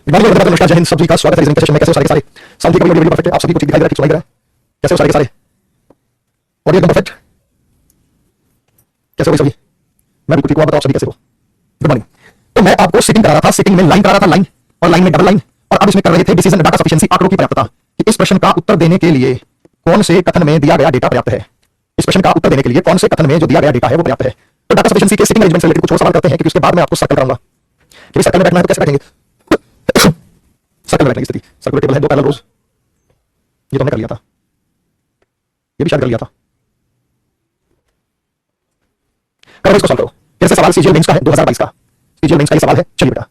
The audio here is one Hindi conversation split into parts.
नमस्कार, जय हिंद, सभी का स्वागत है रीजनिंग सेशन में। कैसे हो सारे के सारे? साउंड ठीक है, वीडियो परफेक्ट है, आप सभी को ठीक दिखाई दे रहा है, ठीक सुनाई दे रहा है? कैसे हो सारे के सारे? ऑडियो एकदम परफेक्ट? कैसे हो सभी? मैं बिल्कुल ठीक हूं, आप बताओ आप सभी कैसे हो? Good morning. तो मैं आपको सिटिंग करा रहा था, सिटिंग में लाइन करा रहा था, लाइन और लाइन में डबल लाइन, और अब इसमें कर रहे थे डिसीजन डाटा सफिशिएंसी, आंकड़ों की पर्याप्तता, कि इस प्रश्न का उत्तर देने के लिए कौन से कथन में दिया गया डेटा पर्याप्त है। इस प्रश्न का उत्तर देने के लिए कौन से कथन में जो दिया गया डेटा है वो पर्याप्त है। तो डाटा सफिशिएंसी के सिटिंग अरेंजमेंट से रिलेटेड कुछ और सवाल करते हैं, क्योंकि उसके बाद मैं आपको सर्कल कराऊंगा कि सर्कल में बैठना है तो कैसे बैठेंगे। सर्कल में बैठने की स्थिति, सर्कुलर टेबल है, दो पैरेलल रोज, ये तो हमने कर लिया था, ये भी शायद कर लिया था। करो इसको सॉल्व करो। फिर से सवाल सीजीएल मेंस का है, 2022 का सीजीएल मेंस का ये सवाल है। चलिए बेटा,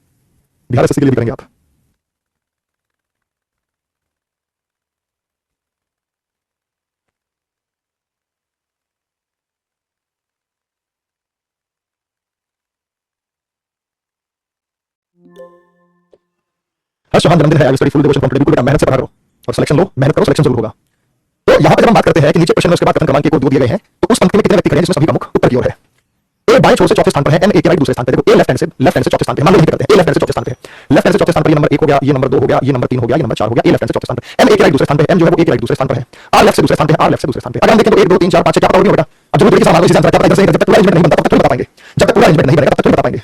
बिहार एसएससी के लिए भी करेंगे आप। हर चौहान जन्मदिन है, I study full devotion from today. बिल्कुल बेटा, मेहनत से पढ़ा करो और सिलेक्शन लो, मेहनत करो, सिलेक्शन जरूर होगा। तो यहाँ पर जब हम बात करते हैं कि नीचे प्रश्न में उसके बाद कथन क्रमांक को दो दिए गए हैं, तो उस पंक्ति में कितने व्यक्ति खड़े हैं जिसमें सभी का मुख उत्तर की ओर है। ए बाएं छोर से चौथे स्थान पर है, एम ए के राइट दूसरे स्थान पे। देखो ए लेफ्ट हैंड से चौथे स्थान पे, मान लो यहीं करते हैं, ए लेफ्ट हैंड से चौथे स्थान पे, लेफ्ट हैंड से चौथे स्थान पर ये नंबर 1 हो गया, ये नंबर 2 हो गया, ये नंबर 3 हो गया, ये नंबर 4 हो गया, ए लेफ्ट हैंड से चौथे स्थान पे, एम ए के राइट दूसरे स्थान पे, एम जो है वो ए के राइट दूसरे स्थान पर है, आर लेफ्ट से दूसरे स्थान पे, आर लेफ्ट से दूसरे स्थान पे। अगर हम देखें तो 1 2 3 4 5 6 क्या पता होगा बेटा? अब जो तरीके से हमारा आंसर क्या पता, जब तक पूरा अरेंजमेंट नहीं बनता तब तक बता पाएंगे, जब तक पूरा अरेंजमेंट नहीं बनेगा तब तक बता पाएंगे।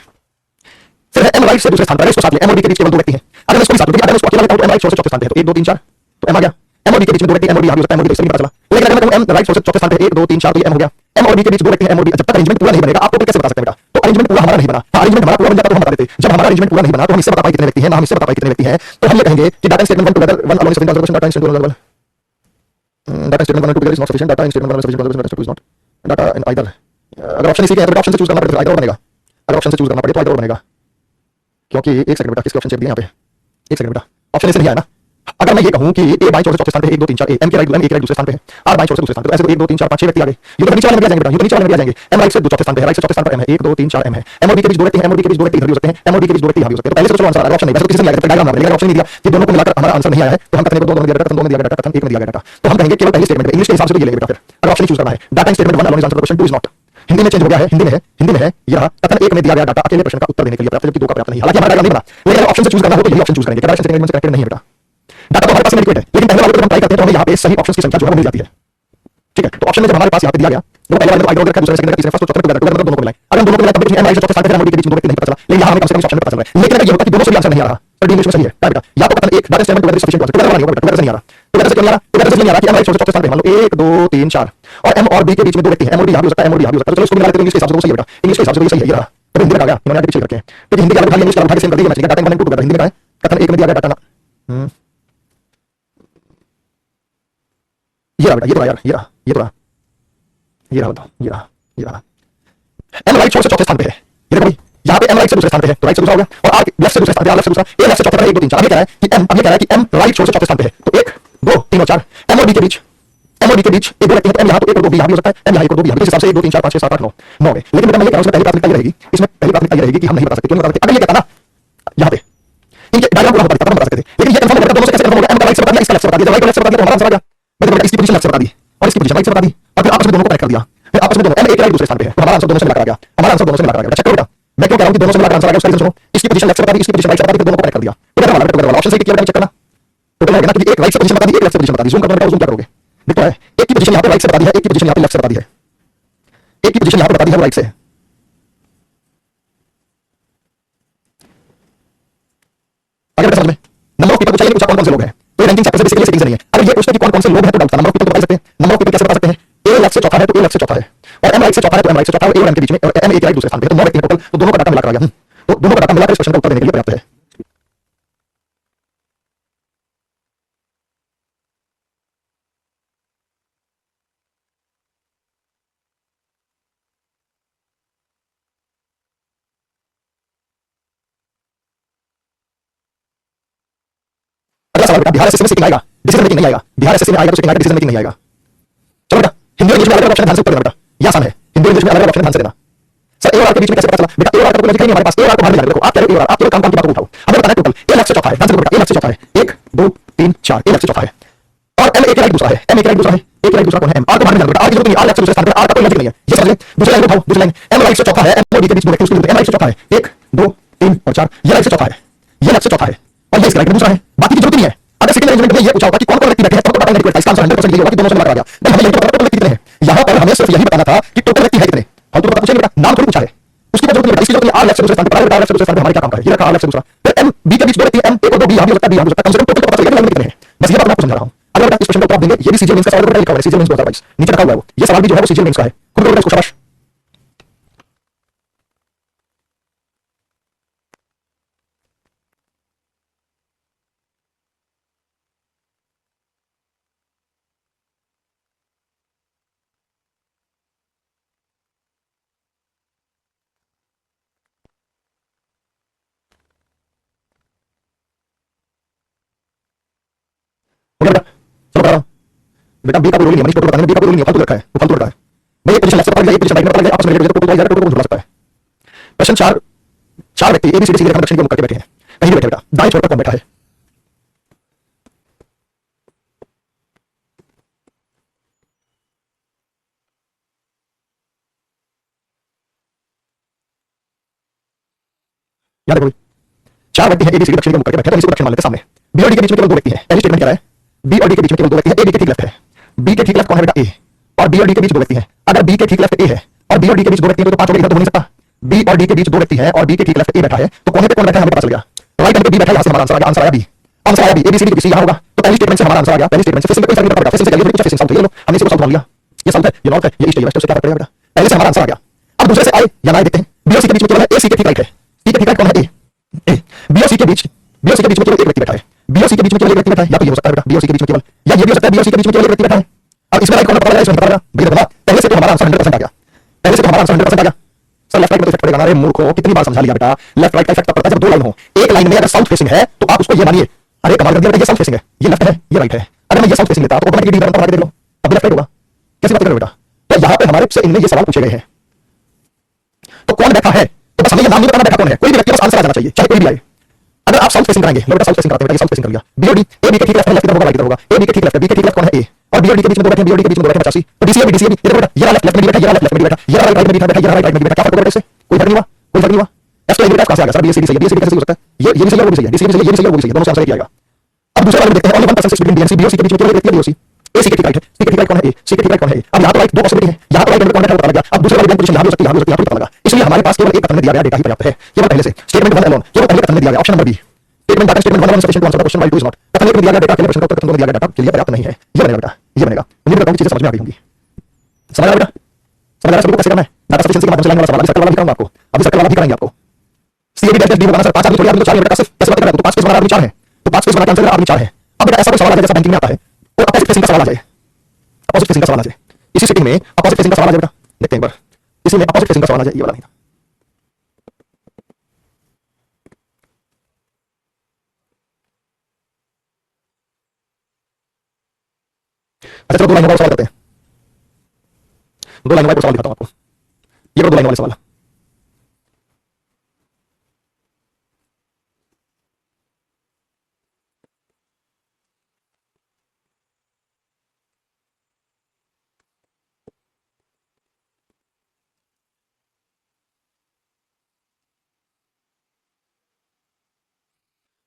फिर है एम राइट से दूसरे स्थान पर, इसको साथ ले, एम और डी के बीच केवल दो व्यक्ति हैं। अगर इसको भी साथ लो, अगर इसको अकेला लेता हूं तो एम राइट छोर से चौथे स्थान पे है, तो 1 2 3 4 तो एम आ गया। एम और डी के बीच में दो व्यक्ति, एम और डी यहां भी हो सकता है, एम और डी इससे नहीं पता चला। लेकिन अगर मैं कहूं एम राइट छोर से चौथे स्थान पे 1 2 3 4 तो ये एम हो गया। एम और डी के बीच दो व्यक्ति हैं, एम और डी, जब तक अरेंजमेंट पूरा नहीं बनेगा आपको कैसे बता सकते हैं बेटा? तो अरेंजमेंट पूरा हमारा नहीं बना, अरेंजमेंट हमारा पूरा बन जाता तो हम बता देते। जब हमारा अरेंजमेंट पूरा नहीं बना तो हम इससे बता पाए कितने व्यक्ति हैं, ना हम इससे बता पाए कितने व्यक्ति हैं। तो हम ये कहेंगे कि data statement 1 together 1 alone is sufficient, data statement 2 alone, data statement 1 together is not sufficient, data statement 1 sufficient, data statement 2 is not, data in either. अगर ऑप्शन इसी के है तो ऑप्शन से चूज करना पड़ेगा, आइदर और बनेगा। अगर ऑप्शन से चूज करना पड़े तो आइदर और बनेगा, क्योंकि एक सेकंड बेटा, किसके ऑप्शन चेक दिए यहां पे? एक सेकंड बेटा, ऑप्शन ऐसे नहीं आया ना। अगर मैं ये कहूं कि ए बाएं छोर से चौथे स्थान पे 1 2 3 4 ए, एम के राइट दूसरे स्थान पे है, आर बाएं छोर से दूसरे स्थान पे, तो ऐसे तो 1 2 3 4 5 6 व्यक्ति आ गए। ये तो नीचे वाले में आ जाएंगे बेटा, ये तो नीचे वाले में आ जाएंगे। एम राइट से चौथे स्थान पे है, राइट से चौथे स्थान पर एम है, 1 2 3 4 एम है। एम और डी के बीच दो व्यक्ति हैं, एम और डी के बीच दो व्यक्ति इधर भी हो सकते हैं, एम और डी के बीच दो व्यक्ति यहां भी हो सकते हैं। तो पहले से तो चलो आंसर आ रहा है, ऑप्शन नहीं, वैसे तो किसी ने नहीं आया, डायग्राम बना लेकिन ऑप्शन नहीं दिया, ये दोनों को मिलाकर हमारा आंसर नहीं आया है। तो हम कथन को दो में दिया डाटा, कथन दो में दिया डाटा, कथन एक में दिया डाटा, तो हम कहेंगे केवल पहले स्टेटमेंट में, इंग्लिश के हिसाब से तो ये लेंगे बेटा। फिर अगर ऑप्शन चूज करना है, data statement 1 alone is answer question 2 is not, Hindi में चेंज हो गया है, हिंदी में है, हिंदी में है ये रहा, कथन 1 में दिया गया डाटा अकेले प्रश्न का उत्तर देने के लिए पर्याप्त है, जबकि 2 का पर्याप्त नहीं। हालांकि हमारा डायग्राम नहीं बना, लेकिन ऑप्शन से चूज करना हो तो यही ऑप्शन चूज करेंगे। डाटा स्टेटमेंट से कनेक्टेड नहीं है बेटा, डाटा तो हमारे पास इनएडिक्वेट है, लेकिन पहले वाले को जब हम ट्राई करते हैं तो हमें यहाँ पे सही ऑप्शंस की संख्या जो है वो मिल जाती है। ठीक है, तो ऑप्शन में जब हमारे पास यहाँ पे दिया गया तो पहले वाले में तो आइडर रखा, दूसरे सेकंड तीसरे फर्स्ट चौथे में टुगेदर दोनों को मिलाएं। अगर हम दोनों को मिलाएं तब भी एम राइट चौथे स्थान पे एम डी के बीच दो व्यक्ति नहीं पता चला, लेकिन यहाँ हमें कम से कम ऑप्शन में पता चल रहा है। लेकिन अगर ये होता कि दोनों से भी आंसर नहीं आ रहा तो डी इंग्लिश में सही है क्या बेटा? या तो कथन 1 data statement together sufficient, together वाला नहीं होगा बेटा, टुगेदर से नहीं आ रहा, टुगेदर से क्यों नहीं आ रहा? टुगेदर से नहीं आ रहा कि एम राइट चौथे स्थान पे मान लो 1 2 3 4 और एम और बी के बीच में दो व्यक्ति हैं, एम और डी यहां भी हो सकता है, एम और डी यहां भी हो सकता है। चलो इसको मिला लेते हैं, इंग्लिश के हिसाब से वो सही है बेटा, इंग्लिश के हिसाब से तो ये सही है, ये रहा। तो हिंदी में आ गया, इन्होंने आगे पीछे करके, तो हिंदी का खाली इंग्लिश का उठा के सेम कर दिया, matching data in 1 2 together Hindi में का है, कथन 1 में दिया गया डाटा ना, ये रहा बेटा, ये तो यार, ये रहा, ये तो रहा, ये रहा, बताओ ये रहा, ये रहा। एम राइट छोर से चौथे स्थान पे है, ये देखो भाई, यहाँ पे एम राइट से दूसरे स्थान पे है, तो राइट से दूसरा हो गया, और आर लेफ्ट से दूसरे स्थान पे, आर लेफ्ट से दूसरा, ए लेफ्ट से चौथे पर 1 2 3 4। अब ये कह रहा है कि एम, अब ये कह रहा है कि एम राइट छोर से चौथे स्थान पे है, तो 1 2 3 और 4 एम और डी के बीच, एम और डी के बीच एक दो व्यक्ति हैं, तो एम यहाँ तो 1 और 2 भी यहाँ भी हो सकता है, एम यहाँ 1 और 2 भी यहाँ, इस हिसाब से 1 2 3 4 5 6 7 8 9 9 है। लेकिन बेटा मैं ये कह रहा हूं इसमें पहली प्राथमिकता ये रहेगी, इसमें पहली प्राथमिकता ये रहेगी कि हम नहीं बता सकते, क्यों नहीं बता सकते? अगर ये कहता ना यहाँ पे इनके डायग्राम पूरा होता तब हम बता सकते थे, लेकिन ये कंफर्म होगा दोनों से कैसे कंफर्म होगा? एम का राइट से बता दिया, इसका लेफ्ट से बता दिया, जब राइट को लेफ्ट से बता दिया तो हमारा आंसर आ गया। मैंने इसकी पोजीशन लेफ्ट से बता दी और इसकी पोजीशन राइट से बता दी, और फिर आपस में दोनों को कनेक्ट कर दिया, फिर आपस में दोनों एम एक राइट दूसरे स्थान पे है, तो हमारा आंसर दोनों से मिलाकर आ गया, हमारा आंसर दोनों से मिलाकर आ गया। चेक करो बेटा, मैं क्यों कह रहा हूं कि दोनों से मिलाकर आंसर आ गया, उसका रीजन सुनो। इसकी पोजीशन लेफ्ट से बता दी, इसकी पोजीशन राइट से बता दी, फिर दोनों को कनेक्ट कर दिया, टुगेदर वाला टुगेदर वाला ऑप्शन से किया बेटा, चेक करना टोटल है ना, क्योंकि एक राइट से पोजीशन बता दी, एक लेफ्ट से पोजीशन बता दी, जूम करना बेटा, जूम क्या करोगे? देखो है एक की पोजीशन यहां पे राइट से बता दी है, एक की पोजीशन यहां पे लेफ्ट से बता दी है, एक की पोजीशन यहां पे बता दी है वो राइट से, आगे बेटा समझ में। नंबर ऑफ पीपल को चाहिए पूछा कौन कौन से लोग हैं, तो ये रैंकिंग चैप्टर से बेसिकली सेटिंग से नहीं है। अगर ये पूछते कि कौन कौन से लोग हैं तो डाउट था, नंबर ऑफ पीपल तो बता सकते हैं, नंबर ऑफ पीपल कैसे बता सकते हैं? ए लेफ्ट से चौथा है तो ए लेफ्ट से चौथा है, और एम राइट से चौथा है तो एम राइट से चौथा है, ए और एम के बीच में, और एम ए के राइट दूसरे स्थान पे है, तो 9 व्यक्ति हैं टोटल, तो दोनों का डाटा मिलाकर आ गया। तो दोनों का डाटा मिलाकर इस क्वेश्चन का उत्तर देने के लिए पर्याप्त है। अगला सवाल बेटा, बिहार एसएससी में सिटिंग आएगा, डिसीजन मेकिंग नहीं आएगा। बिहार एसएससी में आएगा तो सिटिंग आएगा, डिसीजन मेकिंग नहीं आएगा। चलो बेटा, हिंदी और इंग्लिश में अलग अलग ऑप्शन ध्यान से उत्तर देना बेटा, ये आसान है, हिंदी और इंग्लिश में अलग अलग ऑप्शन ध्यान से देना। सर ए और आर के बीच में कैसे पता चला बेटा? ए और आर का कोई लॉजिक नहीं है हमारे पास, ए और आर को बाहर निकालो। देखो आप कह रहे हो ए और आर, आप केवल काम की बात को उठाओ, हमें बताना है टोटल ए लेफ्ट से चौथा है, ध्यान से देखो बेटा, ए लेफ्ट से चौथा है, 1 2 3 4 ए लेफ्ट से चौथा है, और एम ए के राइट दूसरा है, एम ए के राइट दूसरा है, ए के राइट दूसरा कौन है? एम। आर को बाहर निकालो बेटा, आर की जरूरत नहीं है, आर लेफ्ट से दूसरे स्थान पे, आर का कोई लॉजिक नहीं है, ये समझ लें। दूसरी लाइन उठाओ, दूसरी लाइन एम राइट से चौथा है, एम और डी के बीच दो व्यक्ति, उसको एम राइट से चौथा है, 1 2 3 और 4, ये राइट से चौथा है, ये लेफ्ट से चौथा है, और ये इसका राइट दूसरा है, बाकी की जरूरत नहीं है। अगर सेकंड अरेंजमेंट में ये पूछा होता कि कौन कौन व्यक्ति बैठे हैं तो हमको पता नहीं इसका आंसर 100% यही होगा कि दोनों से मिला आ गया। नहीं, हमें यही तो पता टोटल व्यक्ति कितने हैं। यहाँ पर हमें सिर्फ यही बताना था कि टोटल व्यक्ति है कितने। हम तो पता पूछेंगे बेटा, नाम थोड़ी पूछा है, उसकी जरूरत नहीं है। इसकी जरूरत नहीं, आर लेफ्ट से दूसरे स्थान पर, आर लेफ्ट से दूसरे स्थान पर हमारे क्या काम करे, ये रखा आर लेफ्ट से दूसरा, फिर एम बी के बीच दो व्यक्ति, एम एक और दो, बी यहाँ भी हो सकता है, बी यहाँ भी हो सकता है, कम से कम टोटल पता चलेगा कि कितने हैं। बस ये बात मैं आपको समझा रहा हूँ। अगर बेटा इस क्वेश्चन का जवाब देंगे, ये भी सीजीएल मेंस का सवाल लिखा हुआ है, सीजीएल मेंस 2022 नीचे रखा हुआ है वो, ये सवाल भी जो है वो सीजीएल मेंस का है, खुद को इसको शाबाश। हो गया बेटा, चलो बता रहा हूँ बेटा, बी का कोई रोल नहीं है, मनीष टोटल बताने में बी का कोई रोल नहीं है, फालतू रखा है, वो फालतू रखा है। भाई ये पोजीशन लेफ्ट से पकड़ लिया, ये पोजीशन राइट में पकड़ लिया, आपस में रिलेटेड टोटल जाएगा, टोटल को झुला सकता है। प्रश्न 4, 4 व्यक्ति ए बी सी डी रेखा दक्षिण की ओर मुख करके बैठे हैं, कहीं भी बैठे बेटा, दाएं छोर पर कौन बैठा है। याद रखो, 4 व्यक्ति हैं ए बी सी डी दक्षिण की ओर मुख करके बैठे हैं, तो इसी को दक्षिण मान लेते हैं सामने। बी और डी के बीच में केवल 2 व्यक्ति हैं, पहली स्टेटमेंट क्या है, बी और डी के बीच में केवल 2 व्यक्ति हैं, ए बी के ठीक लेफ्ट है, बी के ठीक लेफ्ट कौन है बेटा, ए, और बी और डी के बीच 2 व्यक्ति हैं। अगर बी के ठीक लेफ्ट ए है और बी और डी के बीच 2 व्यक्ति हैं तो 5 हो गए, तो हो नहीं सकता। बी और डी के बीच 2 व्यक्ति हैं और बी के ठीक लेफ्ट ए बैठा है, तो कोने पे कौन बैठा है हमें पता चल गया। राइट हैंड पे बी बैठा है, यहां से हमारा आंसर आ गया, आंसर आया बी, आंसर आया B, A B C D किसी यहां होगा, तो पहली स्टेटमेंट से हमारा आंसर आ गया, पहली स्टेटमेंट से फिर से कोई फर्क नहीं पड़ता, फिर से चलिए कुछ फेसिंग साउथ है, ये लो हमने इसे साउथ मान लिया, ये साउथ है, ये नॉर्थ है, ये ईस्ट है, ये वेस्ट है, क्या फर्क पड़ेगा बेटा, पहले से हमारा आंसर आ गया। अब दूसरे से आए या ना आए देखते हैं। बी और सी के बीच में केवल है, ए सी के ठीक राइट है, सी के ठीक राइट कौन है, ए, बी और सी के बीच, बी और सी के बीच में केवल एक व्यक्ति बैठा है, बी और सी के बीच में केवल एक व्यक्ति बैठा है, या तो ये हो सकता है बेटा, बी और सी के बीच में केवल, या ये भी हो सकता है बी और सी के बीच में केवल एक व्यक्ति बैठा है। अब इसमें राइट कौन पता लगा, इसमें पता लगा भैया, देखो पहले से तो हमारा आंसर 100% आ गया, पहले से तो हमारा आंसर 100% आ गया। सर लेफ्ट राइट में तो इफेक्ट पड़ेगा ना, अरे मूर्खों, कितनी बार समझा लिया बेटा, लेफ्ट राइट का इफेक्ट पड़ता है जब 2 लाइन हो, एक लाइन में अगर साउथ फेसिंग है तो आप उसको ये मानिए, अरे कमाल कर दिया बेटा, ये साउथ फेसिंग है, ये लेफ्ट है, ये राइट है, अगर मैं ये साउथ फेसिंग लेता तो ऑटोमेटिकली डी बराबर देख लो, अब लेफ्ट राइट होगा, कैसी बात कर रहे हो बेटा। तो यहाँ पे हमारे से इनमें ये सवाल पूछे गए हैं, तो कौन बैठा है, तो बस हमें ये नाम नहीं बताना बैठा कौन है, कोई भी व्यक्ति बस आंसर आ जाना चाहिए, चाहे कोई भी आए। अगर आप साउथ फेसिंग कराएंगे, मैं बेटा साउथ फेसिंग कराते हैं, साउथ फेसिंग कर लिया, बी और डी, ए बी के ठीक लेफ्ट है, लेफ्ट होगा, राइट होगा, ए बी के ठीक लेफ्ट है, बी के ठीक लेफ्ट कौन है, ए, और बी और डी के बीच में 2 बैठे हैं, बी और डी के बीच में 2 बैठे हैं 85, तो डीसीए भी ये देखो बेटा, ये लेफ्ट में बैठा, ये लेफ्ट में बैठा, ये राइट में बैठा, ये राइट में बैठा, क्या फर्क पड़ेगा इससे, कोई फर्क नहीं हुआ, कोई फर्क नहीं हुआ। एफ तो एफ कहां से आ गया सर, बी सी डी सही है, बी सी डी कैसे हो सकता है, ये भी सही है, वो भी सही है, डी सी भी सही है, ये भी सही है, वो भी सही है, दोनों से आंसर एक ही आएगा। अब दूसरा वाला देखते हैं, only 1% between D and C, B और सी के बीच में केवल एक व्यक्ति है, बी और सी, ए सी के ठीक राइट है, सी के ठीक राइट कौन है, ए, सी के ठीक राइट कौन है, अब यहाँ तो राइट 2 पॉसिबिलिटी है, यहाँ तो राइट कौन बैठा पता लगा, अब दूसरे वाले पोजीशन यहाँ भी हो सकती है, यहाँ भी हो सकती है, यहाँ पता लगा, इसलिए हमारे पास केवल एक कथन में दिया गया डेटा ही पर्याप्त है, केवल पहले से स्टेटमेंट 1 अलोन, केवल पहले कथन में दिया गया, option number B, statement data statement 1 sufficient to answer the question while 2 is not, कथन में दिया गया डेटा, अकेले प्रश्न का उत्तर कथन में दिया गया डेटा के लिए पर्याप्त नहीं है, ये बनेगा बेटा, ये बनेगा। उम्मीद करता हूं कि चीजें समझ में आ गई होंगी, समझ आ रहा बेटा, समझ आ रहा, सभी को कैसे करना है, डाटा सफिशिएंसी के माध्यम से लाइन वाला सवाल, अभी सर्कल वाला भी कराऊंगा आपको, अभी सर्कल वाला भी कराएंगे आपको, सीएबी डैश डी बनाना सर 5 आदमी थोड़ी, आदमी तो 4 बेटा, सिर्फ कैसे बात कर रहा है, तो 5 पेज बना आदमी 4 है, तो 5 पेज बना आंसर आदमी 4 है। अब बेटा ऐसा कोई सवाल आ जाए जैसा बैंकिंग में आता है, तो अपोजिट फेसिंग का सवाल आ जाए, अपोजिट फेसिंग का सवाल आ जाए, इसी सेटिंग में अपोजिट फेसिंग का सवाल आ जाए बेटा, देखते हैं एक बार, इसी में अपोजिट फेसिंग का सवाल आ जाए, ये वाला नहीं था। अच्छा चलो 2 लाइन वाला सवाल करते हैं, 2 लाइन वाला सवाल दिखाता हूं आपको, ये 2 लाइन वाले सवाल।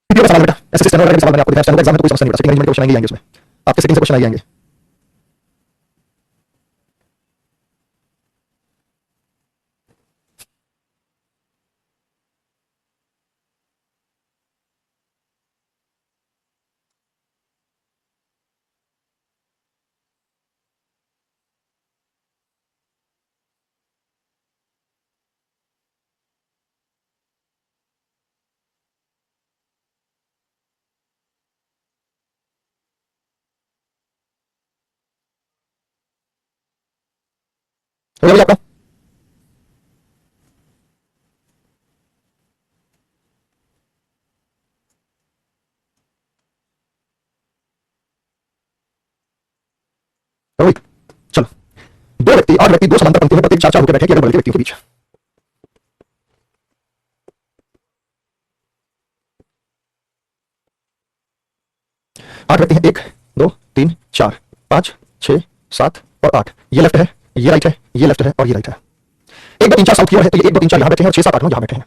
सीपीयू का सवाल बेटा, ऐसे स्टैंडर्ड का सवाल मैंने आपको दिखाया, स्टैंडर्ड एग्जाम में कोई समस्या नहीं बेटा, सेटिंग मैनेजमेंट के क्वेश्चन आएंगे इसमें, आपके सेटिंग से क्वेश्चन आएंगे। हो गया आपका, हो गई, चलो 2 व्यक्ति 8 व्यक्ति 2 समांतर पंक्ति में प्रत्येक 4 होकर बैठे अगल बगल के व्यक्तियों के बीच, आठ व्यक्ति हैं, 1 2 3 4 5 6 7 और 8, ये लेफ्ट है, ये राइट है, ये लेफ्ट है और ये राइट है। 1 2 3 4 साउथ की ओर है, तो ये 1 2 3 4 यहाँ बैठे हैं और 6 7 8 9 यहाँ बैठे हैं।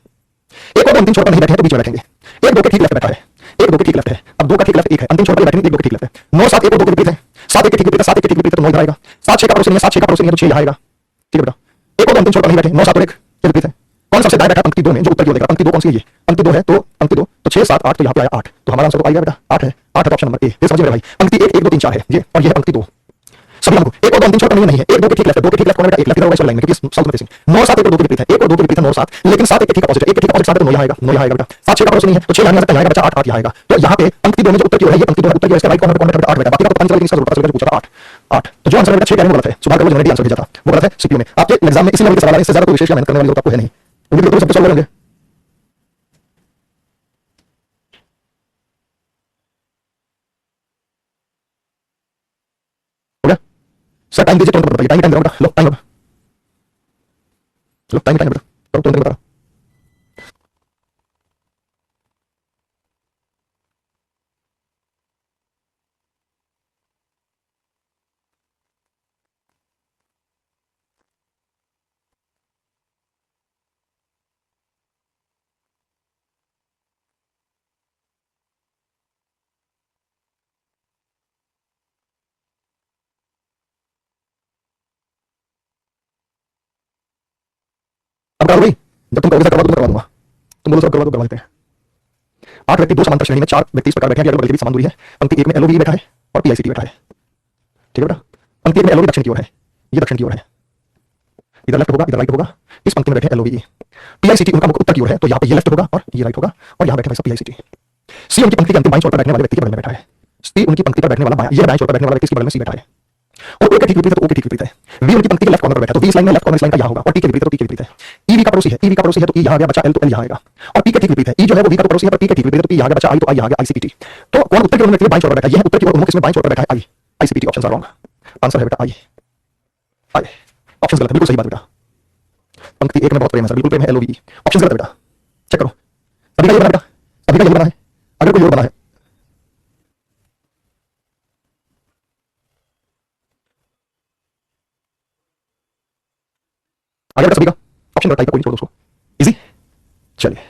1 और 2 3 छोड़ कर नहीं बैठे हैं तो बीच में बैठेंगे, 1 2 के ठीक लेफ्ट बैठा है, एक दो के ठीक लेफ्ट है, अब दो का ठीक लेफ्ट एक है, अंतिम छोर पर बैठेंगे, एक दो के ठीक लेफ्ट है। 9 7 एक और 2 के विपरीत है, 7 1 के ठीक विपरीत है, 7 1 के ठीक विपरीत है तो 9 इधर आएगा। 7 6 का पड़ोसी नहीं है, 7 6 का पड़ोसी नहीं है तो 6 यहाँ आएगा। ठीक है बेटा, एक और अंतिम छोर पर नहीं बैठे, 9 7 और 1 के विपरीत है। कौन सबसे दाएं बैठा पंक्ति 2 में जो उत्तर की ओर देगा? पंक्ति 2 कौन सी है? ये पंक्ति 2 है, तो पंक्ति 2 तो 6 7 8 तो यहाँ पे आया 8, तो हमारा आंसर तो आएगा बेटा 8 है। 8 है ऑप्शन नंबर ए। ये समझ में भाई, पंक्ति 1 1 2 3 4 है ये, और ये है पंक्ति 2। सभी हमको एक और दो अंतिम छोर नहीं है, एक दो के ठीक लेफ्ट है, दो के ठीक लेफ्ट कौन बेटा? एक लेफ्ट होगा इस लाइन में क्योंकि साउथ में फेसिंग। 9 7 एक और दो के विपरीत है, एक और दो के विपरीत है 9 7, लेकिन 7 1 के ठीक अपोजिट है, एक के ठीक अपोजिट 7 तो 9 यहाँ आएगा, 9 यहाँ आएगा बेटा। 7 6 का पड़ोसी नहीं है तो 6 यहाँ आ सकता है, बचा 8 8 यहाँ आएगा। तो यहाँ पे पंक्ति 2 में जो उत्तर की ओर है, ये पंक्ति 2 है, उत्तर की ओर इसका राइट कॉर्नर पे कौन बैठा? 8 बैठा, बाकी का तो पता नहीं चला, लेकिन इसका जरूर पता चला, पूछा था 8 8। तो जो आंसर बेटा 6 कह रहे हैं वो गलत है, सुबह का जनरेट आंसर भेजा था वो गलत है सीपीयू में। आपके एग्जाम में इसी लेवल के सवाल आए, इससे ज्यादा कोई विशेष मेहनत करने वाली जरूरत आपको है नहीं, उम्मीद करता हूं सब सॉल्व होंगे। हो गया सर? टाइम दीजिए, तुरंत बताइए, टाइम टाइम बेटा, लो टाइम लो टाइम टाइम बेटा, तुरंत बता। अब करो भाई, जब तुम कहोगे सर करवा दो तो करवा दूंगा, तुम बोलो सर करवा दो करवा देते हैं। 8 व्यक्ति दो समांतर श्रेणी में 4 व्यक्ति इस प्रकार बैठे हैं कि अगल बगल के बीच समान दूरी है। पंक्ति 1 में एलओवी बैठा है और पीआईसीटी बैठा है। ठीक है बेटा, पंक्ति 1 में एलओवी दक्षिण की ओर है, ये दक्षिण की ओर है, इधर लेफ्ट होगा इधर राइट होगा। इस पंक्ति में बैठे एलओवी, पीआईसीटी उनका मुख उत्तर की ओर है, तो यहाँ पे ये लेफ्ट होगा और ये राइट होगा, और यहाँ बैठे भाई सब पीआईसीटी। सी उनकी पंक्ति के अंतिम बाईं छोर पर बैठने वाले व्यक्ति के बगल में बैठा है, सी उनकी पंक्ति पर बैठने वाला ये दाईं छोर पर बैठने वाला व्यक्ति इसके बगल में सी बैठा है। और ओ के ठीक विपरीत है तो ओ के ठीक विपरीत है। वी उनकी पंक्ति के लेफ्ट कॉर्नर पर बैठा है, तो वी इस लाइन में लेफ्ट कॉर्नर इस लाइन का यहाँ होगा, और टी के विपरीत है तो टी के विपरीत है। ईवी का पड़ोसी है, ईवी का पड़ोसी है तो ई यहाँ आ गया, बचा एल तो एल यहाँ आएगा, और पी के ठीक विपरीत है। ई जो है वो वी का पड़ोसी है पर पी के ठीक विपरीत है तो पी यहाँ आ गया, बचा आई तो आई यहाँ आ गया, आईसीपीटी। तो कौन उत्तर की ओर में बाईं छोर पर बैठा है? ये है उत्तर की ओर उन्मुख, इसमें बाईं छोर पर बैठा है आई, आईसीपीटी। ऑप्शन आर रॉन्ग, आंसर है बेटा आई, आई। ऑप्शन गलत है, बिल्कुल सही बात बेटा। पंक्ति 1 में बहुत प्रेम है सर, बिल्कुल प्रेम है, एलओवी। ऑप्शन गलत है बेटा, चेक करो। सभी का ये बना बेटा, सभी का ये बना है, अगर कोई और बना है आगे बेटा सभी का। ऑप्शन टाइप कोई छोड़ दो उसको, इजी। चलिए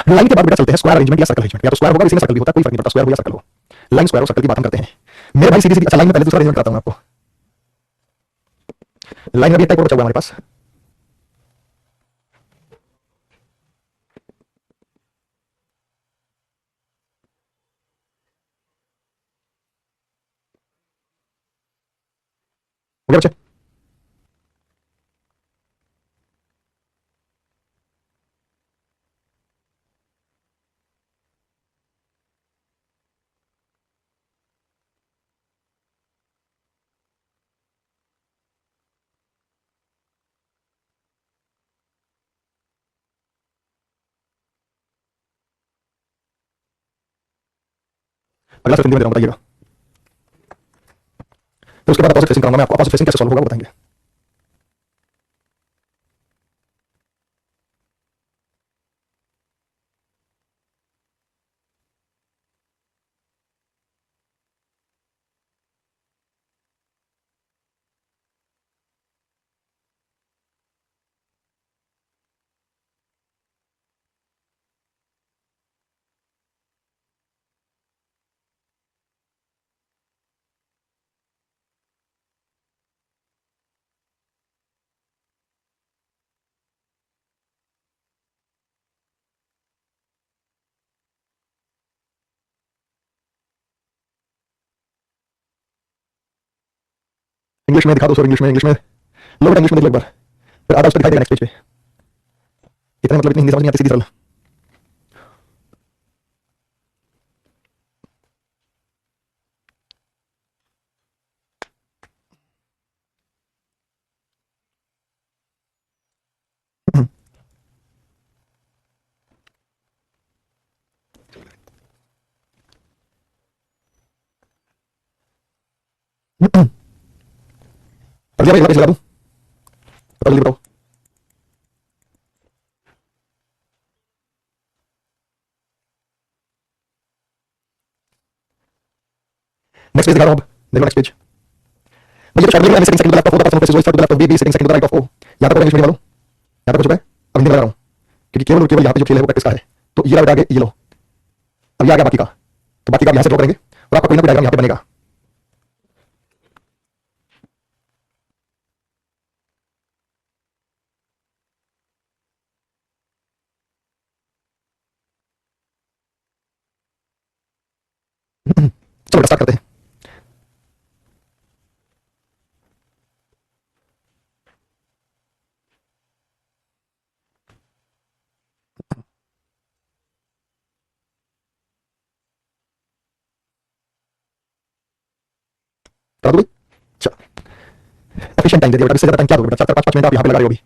लाइन के बाद बेटा चलते हैं स्क्वायर अरेंजमेंट या सर्कल अरेंजमेंट, या तो स्क्वायर होगा किसी में सर्कल भी होता है, कोई फर्क नहीं पड़ता, स्क्वायर हो या सर्कल हो। लाइन स्क्वायर और सर्कल की बात हम करते हैं मेरे भाई, सीधी सीधी। अच्छा लाइन में पहले दूसरा अरेंजमेंट कराता हूं मैं आपको। लाइन में भी एक टाइप और बचा हुआ हमारे पास, हो गया बच्चे? अगला सिर्फ हिंदी में दे रहा हूं, बताइएगा। फिर उसके बाद अपोजिट फेसिंग कराऊंगा मैं आपको, अपोजिट फेसिंग कैसे सॉल्व होगा वो बताएंगे। इंग्लिश में दिखा दो सर, इंग्लिश में लो बेटा, इंग्लिश में देख लो एक बार, फिर आधा उसका दिखाई देगा नेक्स्ट पेज पे। इतना मतलब इतनी हिंदी समझ नहीं आती, सीधी सरल। अभी भाई लगा दूं, बताओ जल्दी बताओ। नेक्स्ट पेज दिखा रहा हूं, अब देखो नेक्स्ट पेज। मुझे तो शायद लग रहा है second second left of the first storey left of B second second right of O. यहां तक इंग्लिश मीडियम वालों, यहां तक हो चुका है। अब हिंदी में लगा रहा हूं क्योंकि केवल और केवल यहां पे जो खेल है वो प्रैक्टिस का है। तो ये रहा बेटा आगे, ये लो अब ये आ गया बाकी का, तो बाकी का यहां से ड्रॉ करेंगे और आपका कोई ना कोई डायग्राम यहां पे बनेगा। चलो स्टार्ट करते हैं। करा दो भाई। एफिशिएंट टाइम दे दिया बेटा, इससे ज्यादा टाइम क्या दोगे बेटा, 4-5 मिनट आप यहां पे लगा रहे हो अभी।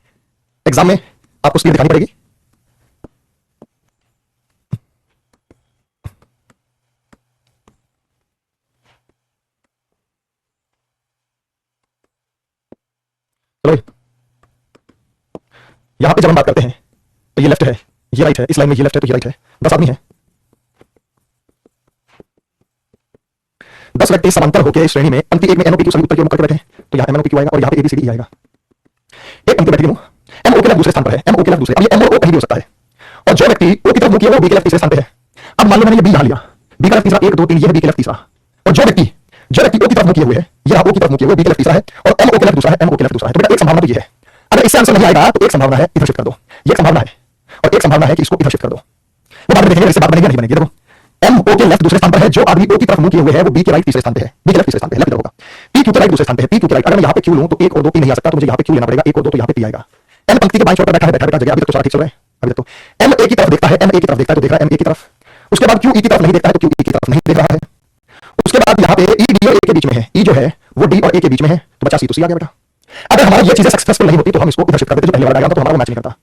एग्जाम में आपको स्पीड दिखानी पड़ेगी। चलो भाई, यहां पे जब हम बात करते हैं तो ये लेफ्ट है, ये राइट है, इस लाइन में ये लेफ्ट है तो ये राइट है। 10 आदमी है, 10 व्यक्ति समांतर होकर इस श्रेणी में पंक्ति एक में एनओपी सभी उत्तर की ओर मुख करके बैठे हैं, तो यहाँ एमएनओपी क्यू आएगा और यहाँ पे एबीसीडी आएगा। एक पंक्ति बैठी एमओ के लेफ्ट दूसरे स्थान पर है, एमओ के लेफ्ट दूसरे, अब ये एमओ कहीं भी हो सकता है, और जो व्यक्ति ओ की तरफ मुंह किया वो बी के लेफ्ट तीसरे स्थान पे है। अब मान लो मैंने ये बी यहां लिया, बी का लेफ्ट तीसरा 1 2 3, ये है बी के लेफ्ट तीसरा, और जो व्यक्ति ओ की तरफ मुंह किए हुए है, ये ओ की तरफ मुंह किए हुए बी के लेफ्ट तीसरा है, और एमओ के लेफ्ट दूसरा है, एमओ के लेफ्ट दूसरा है। तो बेटा एक संभावना तो ये है, अगर इससे आंसर नहीं आएगा तो एक संभावना है इधर शिफ्ट कर दो, ये संभावना है, और एक संभावना है कि इसको इधर शिफ्ट कर दो। वो बाद में देखेंगे इससे बात बनेगी नहीं बनेगी। देखो एमओ के लेफ्ट दूसरे स्थान पर है, जो आदमी ओ की तरफ मुंह किए हुए है वो बी के राइट तीसरे स्थान पे है, बी के लेफ्ट तीसरे स्थान पे लेफ्ट होगा। पी क्यू के राइट दूसरे स्थान पे है, पी क्यू के राइट, अगर मैं यहां पे क्यू लूं तो 1 और 2 पी नहीं आ सकता, तो मुझे यहां पे क्यू लेना पड़ेगा, 1 और 2 तो यहां पे पी आएगा। एम पंक्ति के बाईं छोर पर बैठा है, बैठा जगह, अभी तक तो सारा ठीक चल रहा है। अभी तक तो एम ए की तरफ देखता है, एम ए की तरफ देखता है तो देख रहा है एम ए की तरफ, उसके बाद क्यू ई की तरफ नहीं देखता है तो क्यू ई की तरफ नहीं देख रहा है। उसके बाद यहाँ पे ई डी और ए के बीच में है, ई जो है वो डी और ए के बीच में है, तो बचा सी तो सी आ गया बेटा। अगर हमारी ये चीजें सक्सेसफुल नहीं होती तो हम इसको इधर शिफ्ट कर देते, जो पहले वाला डायग्राम था तो हमारा मैच नहीं करता।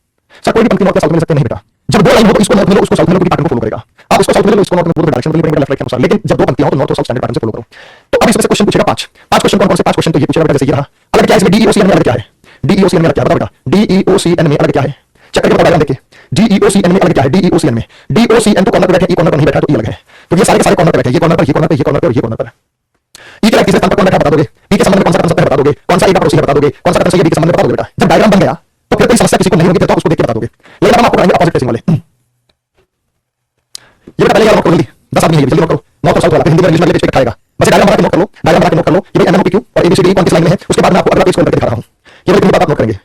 सर कोई भी पंक्ति नॉर्थ या साउथ में ले सकते नहीं बेटा, जब दो लाइन हो तो इसको नॉर्थ में लो, उसको साउथ में लो, पैटर्न को फॉलो करेगा। आप उसको साउथ में लो, इसको नॉर्थ में, पूरे डायरेक्शन में लेफ्ट राइट के अनुसार, लेकिन जब दो पंक्तियां हो तो नॉर्थ और साउथ स्टैंडर्ड पैटर्न से फॉलो करो। तो अब इसमें से क्वेश्चन पूछेगा 5 क्वेश्चन, कौन कौन से 5 क्वेश्चन, तो ये पूछेगा बेटा जैसे ये रहा, अलग क्या है इसमें, डीईओसीएन में अलग क्या है, डीईओसीएन में अलग क्या है, बताओ बेटा डीईओसीएन में अलग क्या है, चेक करके बताओ डायग्राम देखिए, डीईओसीएन में अलग क्या है, डीईओसीएन में डीओसीएन तो कॉर्नर पर बैठे, ई कॉर्नर पर नहीं बैठा तो ये अलग है, तो ये सारे के सारे कॉर्नर पर बैठे, ये कॉर्नर पर, ये कॉर्नर पर, ये कॉर्नर पर और ये कॉर्नर पर। ई के राइट तीसरे स्थान पर कौन बैठा बता दोगे, पी के संबंध में कौन सा कंसेप्ट है बता दोगे, कौन सा ए का पड़ोसी है बता दोगे, कौन सा कंसेप्ट है बी के संबंध में बता दोगे बेटा। जब डायग्राम बन गया तो फिर कोई समस्या किसी को नहीं होगी, तो आप उसको देख के बता दोगे। लेकिन हम आपको कराएंगे अपोजिट फेसिंग वाले। ये पहले नोट करो जल्दी, 10 आदमी है, जल्दी नोट करो, नॉर्थ और साउथ वाला, हिंदी में इंग्लिश में लिख के रखाएगा, बस डायग्राम बना के नोट कर लो, डायग्राम बना के नोट कर लो कि भाई एमएनओ पी क्यू और एबीसीडी कौन किस लाइन में है। उसके बाद मैं आपको अगला पेज खोल करके दिखा रहा हूं, केवल इतनी बात आप नोट करेंगे।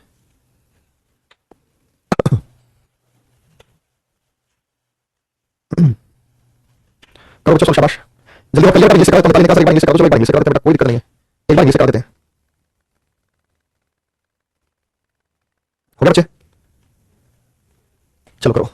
करो बच्चों, शाबाश, जल्दी कर लिया, जैसे करो, तुम निकाल, एक बार इंग्लिश करो, चलो एक बार इंग्लिश करो बेटा, कोई दिक्कत नहीं है, एक बार इंग्लिश करा देते हैं। हो गया बच्चे, चलो करो।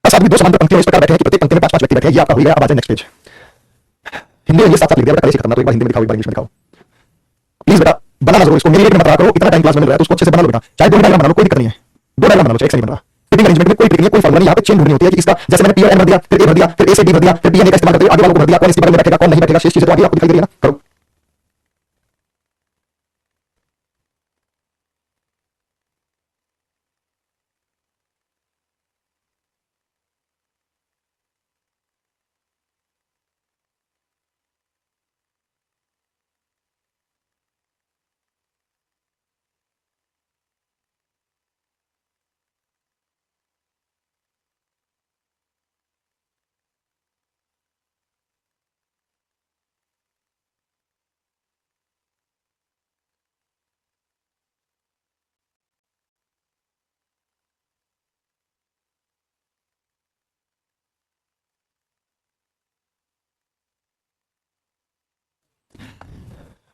बस आदमी दो समांतर पंक्तियों इस प्रकार बैठे हैं कि प्रत्येक पंक्ति में 5-5 व्यक्ति बैठे हैं, ये आपका हो गया। अब आ जाए नेक्स्ट पेज, हिंदी में ये साथ साथ लिख दिया बेटा, पहले से खत्म, तो एक बार हिंदी में दिखाओ, एक बार इंग्लिश में दिखाओ प्लीज बेटा, बनाना जरूर इसको, मेरी रेट में मत रहा करो, इतना टाइम क्लास में मिल रहा है तो उसको अच्छे से बना लो बेटा, चाहे दो डायग्राम बना लो, कोई दिक्कत नहीं है, दो डायग्राम बना लो, एक से नहीं बन रहा। फिटिंग अरेंजमेंट में कोई ट्रिक नहीं है, कोई फॉर्मूला नहीं, यहाँ पे चेन ढूंढनी होती है कि इसका, जैसे मैंने पी और एन भर दिया, फिर ए भर दिया, फिर ए से डी भर दिया, फिर बी एन का इस्तेमाल करते हुए आगे वालों को भर दिया, कौन इसके बारे में बैठेगा कौन नहीं बैठेगा, शेष चीजें तो आगे आपको दिखाई दे रही है ना, करो।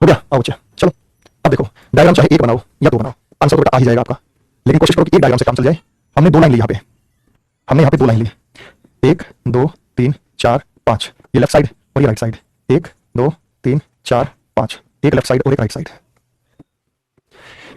हो गया, आओ बच्चे चलो। अब देखो डायग्राम चाहे एक बनाओ या दो बनाओ, आंसर तो बेटा आ ही जाएगा आपका, लेकिन कोशिश करो कि एक डायग्राम से काम चल जाए। हमने दो लाइन ली यहाँ पे, हमने यहाँ पे दो लाइन ली, 1 2 3 4 5, ये लेफ्ट साइड और ये राइट साइड, 1 2 3 4 5, एक लेफ्ट साइड और एक right side.